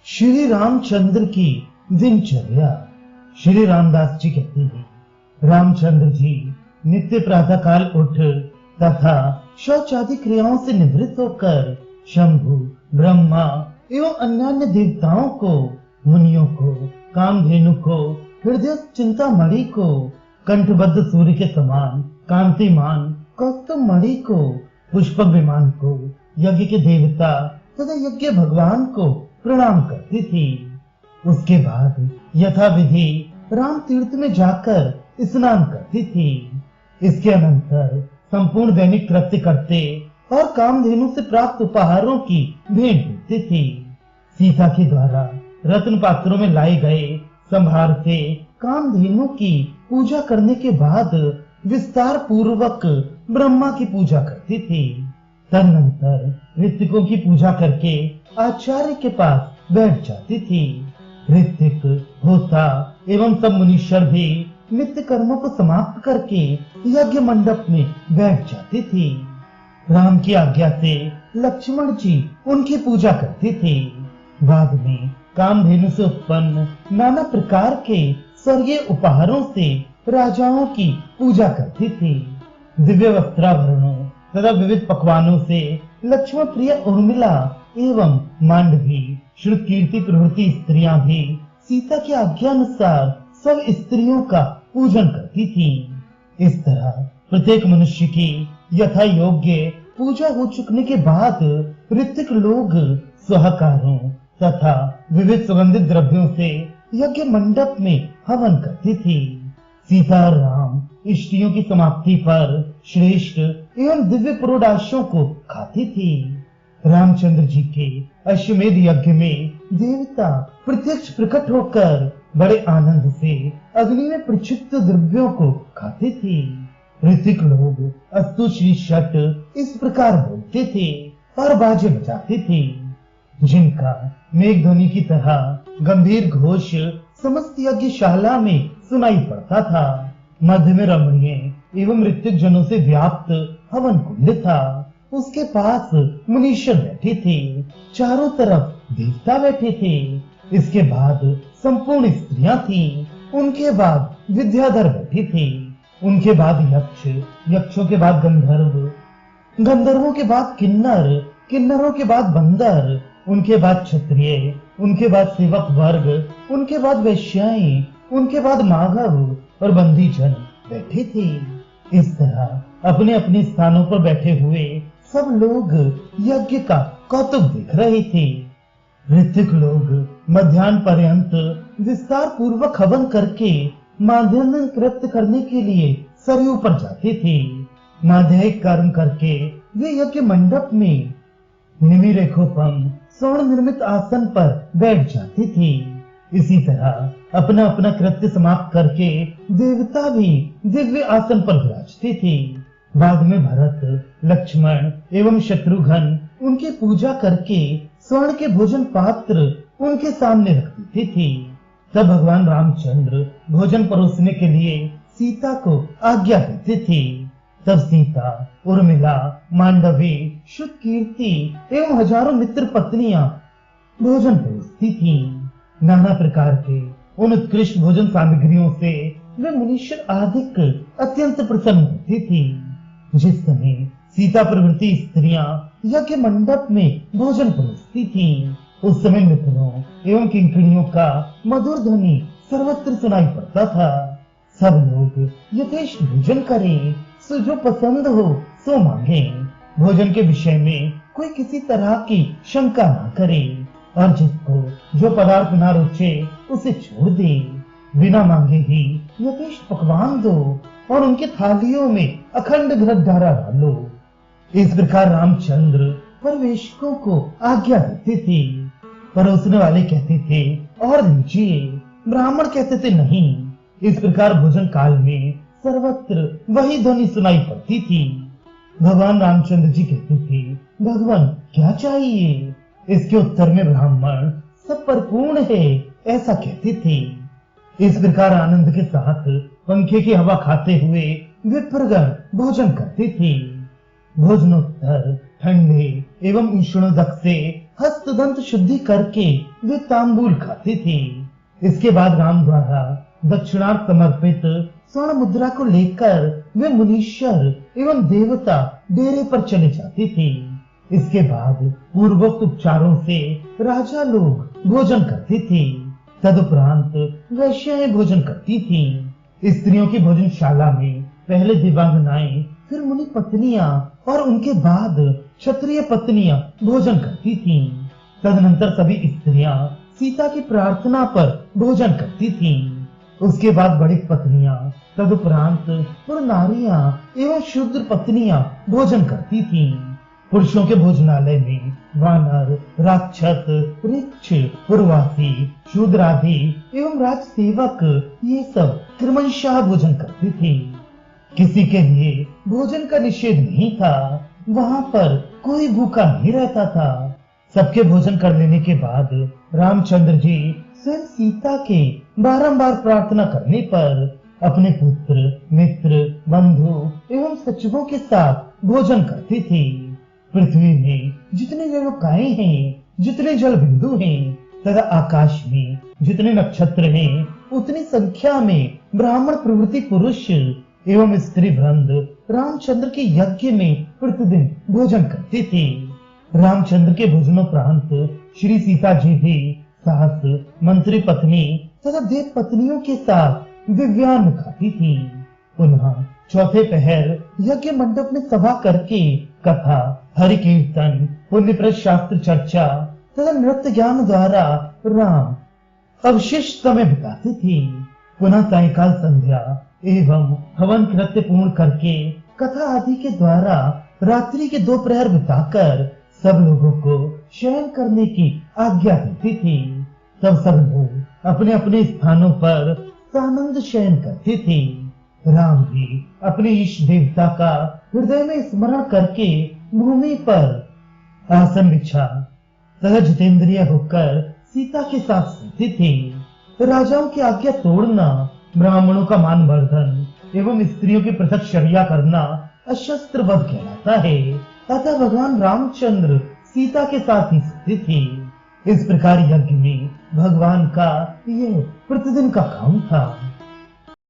श्री रामचंद्र की दिनचर्या। श्री रामदास जी कहते हैं, रामचंद्र जी नित्य प्रातः काल उठ तथा शौच आदि क्रियाओं से निवृत्त होकर शंभु, ब्रह्मा एवं अन्य देवताओं को, मुनियों को, कामधेनु को, हृदय चिंतामणि को, कंठबद्ध सूर्य के समान कांतिमान कौस्तुभमणि को, पुष्पक विमान को, यज्ञ के देवता तथा यज्ञ भगवान को प्रणाम करती थी। उसके बाद यथा विधि राम तीर्थ में जाकर स्नान करती थी। इसके अनंतर संपूर्ण दैनिक कृत्य करते और कामधेनु से प्राप्त उपहारों की भेंट देती थी। सीता के द्वारा रत्न पात्रों में लाए गए संभार से कामधेनु की पूजा करने के बाद विस्तार पूर्वक ब्रह्मा की पूजा करती थी। तदनंतर ऋतिकों की पूजा करके आचार्य के पास बैठ जाती थी। ऋतिक, होता एवं सब मुनीश्वर भी नित्य कर्मों को समाप्त करके यज्ञ मंडप में बैठ जाती थी। राम की आज्ञा से लक्ष्मण जी उनकी पूजा करते थे। बाद में कामधेनु से उत्पन्न नाना प्रकार के स्वर्गीय उपहारों से राजाओं की पूजा करती थी। दिव्य वस्त्राभरणों तथा विविध पकवानों से लक्ष्मण प्रिय उर्मिला एवं मांडवी, श्रुतकीर्ति प्रभृति स्त्रियां भी सीता की आज्ञा अनुसार सब स्त्रियों का पूजन करती थी। इस तरह प्रत्येक मनुष्य की यथा योग्य पूजा हो चुकने के बाद ऋतिक लोग स्वाहाकारों तथा विविध सुगंधित द्रव्यों से यज्ञ मंडप में हवन करती थी। सीता और राम इष्टियों की समाप्ति पर श्रेष्ठ एवं दिव्य पुरोडाशों को खाती थी। रामचंद्र जी के अश्वमेध यज्ञ में देवता प्रत्यक्ष प्रकट होकर बड़े आनंद से अग्नि में प्रक्षिप्त द्रव्यों को खाते थे। ऋतिक लोग अस्तु श्री षट इस प्रकार बोलते थे और बाजे बजाते थे, जिनका मेघ ध्वनि की तरह गंभीर घोष समस्त यज्ञशाला में सुनाई पड़ता था। मध्य में रमणीय एवं ऋतिक जनों से व्याप्त हवन कुंड था। उसके पास मुनीश्वर बैठे थे, चारों तरफ देवता बैठे थे। इसके बाद संपूर्ण स्त्रियां थीं। उनके बाद विद्याधर बैठे थे। उनके बाद यक्ष, यक्षों के बाद गंधर्व, गंधर्वों के बाद किन्नर, किन्नरों के बाद बंदर, उनके बाद क्षत्रिय, उनके बाद सेवक वर्ग, उनके बाद वैश्याएं, उनके बाद माघव और बंदी जन बैठे थे। इस तरह अपने अपने स्थानों पर बैठे हुए सब लोग यज्ञ का कौतुक देख रहे थे। ऋतिक लोग मध्याह्न पर्यंत विस्तार पूर्वक हवन करके माध्याह्न कृत्य करने के लिए सरयू पर जाते थे। माध्याह्निक कर्म करके वे यज्ञ मंडप में निमिरेखोपम स्वर्ण निर्मित आसन पर बैठ जाते थे। इसी तरह अपना अपना कृत्य समाप्त करके देवता भी दिव्य आसन पर विराजते थे। बाद में भरत, लक्ष्मण एवं शत्रुघ्न उनकी पूजा करके स्वर्ण के भोजन पात्र उनके सामने रख देते थे। तब भगवान रामचंद्र भोजन परोसने के लिए सीता को आज्ञा देते थे। तब सीता, उर्मिला, मांडवी, श्रुतकीर्ति एवं हजारों मित्र पत्नियां भोजन परोसती थीं। नाना प्रकार के उन उत्कृष्ट भोजन सामग्रियों से वे मुनीश्वर आदिक अत्यंत प्रसन्न होती थी। जिस समय सीता प्रभृति स्त्रियां यज्ञ मंडप में भोजन परोसती थीं, उस समय मित्रों एवं किंकिणियों का मधुर ध्वनि सर्वत्र सुनाई पड़ता था। सब लोग यथेष्ट भोजन करें, सो जो पसंद हो सो मांगे। भोजन के विषय में कोई किसी तरह की शंका न करे और जिसको जो पदार्थ न रुचे उसे छोड़ दे। बिना मांगे ही यथेष्ट पकवान दो और उनके थालियों में अखंड घृतधारा डालो। इस प्रकार रामचंद्र परवेशकों को आज्ञा देते थे। परोसने वाले कहते थे और लीजिए, ब्राह्मण कहते थे नहीं। इस प्रकार भोजन काल में सर्वत्र वही ध्वनि सुनाई पड़ती थी। भगवान रामचंद्र जी कहते थे, भगवान क्या चाहिए? इसके उत्तर में ब्राह्मण सब परिपूर्ण है ऐसा कहते थे। इस प्रकार आनंद के साथ पंखे की हवा खाते हुए विप्रगण भोजन करते थे। भोजनोत्तर ठंडे एवं उष्णोदक से हस्तदंत शुद्धि करके वे तांबूल खाते थे। इसके बाद राम द्वारा दक्षिणार्थ समर्पित स्वर्ण मुद्रा को लेकर वे मुनीश्वर एवं देवता डेरे पर चले जाते थे। इसके बाद पूर्वोक्त उपचारों से राजा लोग भोजन करते थे। तदुपरांत वैश्याएं भोजन करती थीं। स्त्रियों की भोजनशाला में पहले दिव्यांगनाएं, फिर मुनि पत्नियां और उनके बाद क्षत्रिय पत्नियां भोजन करती थीं। तदनंतर सभी स्त्रियां सीता की प्रार्थना पर भोजन करती थीं। उसके बाद बड़ी पत्नियां, तदुपरांत नारियां एवं शूद्र पत्नियां भोजन करती थीं। पुरुषों के भोजनालय में वानर, राक्षस, ऋक्ष, पुरवासी, शूद्र आदि एवं राजसेवक ये सब क्रमशः भोजन करते थे। किसी के लिए भोजन का निषेध नहीं था। वहां पर कोई भूखा नहीं रहता था। सबके भोजन कर लेने के बाद रामचंद्र जी स्वयं सीता के बारंबार प्रार्थना करने पर अपने पुत्र, मित्र, बंधु एवं सचिवों के साथ भोजन करते थे। पृथ्वी में जितने नौकाएं हैं, जितने जल बिंदु हैं, तथा आकाश में जितने नक्षत्र हैं, उतनी संख्या में ब्राह्मण प्रवृत्ति पुरुष एवं स्त्री वृंद रामचंद्र के यज्ञ में प्रतिदिन भोजन करते थे। रामचंद्र के भोजनोपरांत श्री सीता जी भी सास, मंत्री पत्नी तथा देव पत्नियों के साथ दिव्यान्न खाती थी। पुनः चौथे पहर यज्ञ मंडप में सभा करके कथा, हरि कीर्तन, पुण्यप्रद शास्त्र चर्चा तथा नृत्य ज्ञान द्वारा राम अवशिष्ट समय बिताते थे। पुनः सायंकाल संध्या एवं हवन कृत्य पूर्ण करके कथा आदि के द्वारा रात्रि के 2 प्रहर बिताकर सब लोगों को शयन करने की आज्ञा देते थे। तब सब लोग अपने अपने स्थानों पर सानंद शयन करते थे। राम भी अपने इष्ट देवता का हृदय में स्मरण करके भूमि पर आसन बिछा तथा जितेंद्रिय होकर सीता के साथ सोते थे। राजाओं की आज्ञा तोड़ना, ब्राह्मणों का मान वर्धन एवं स्त्रियों की पृथक शर्या करना अशस्त्र वध कहलाता है। अतः भगवान रामचंद्र सीता के साथ ही सोते थे। इस प्रकार यज्ञ में भगवान का यह प्रतिदिन का काम था।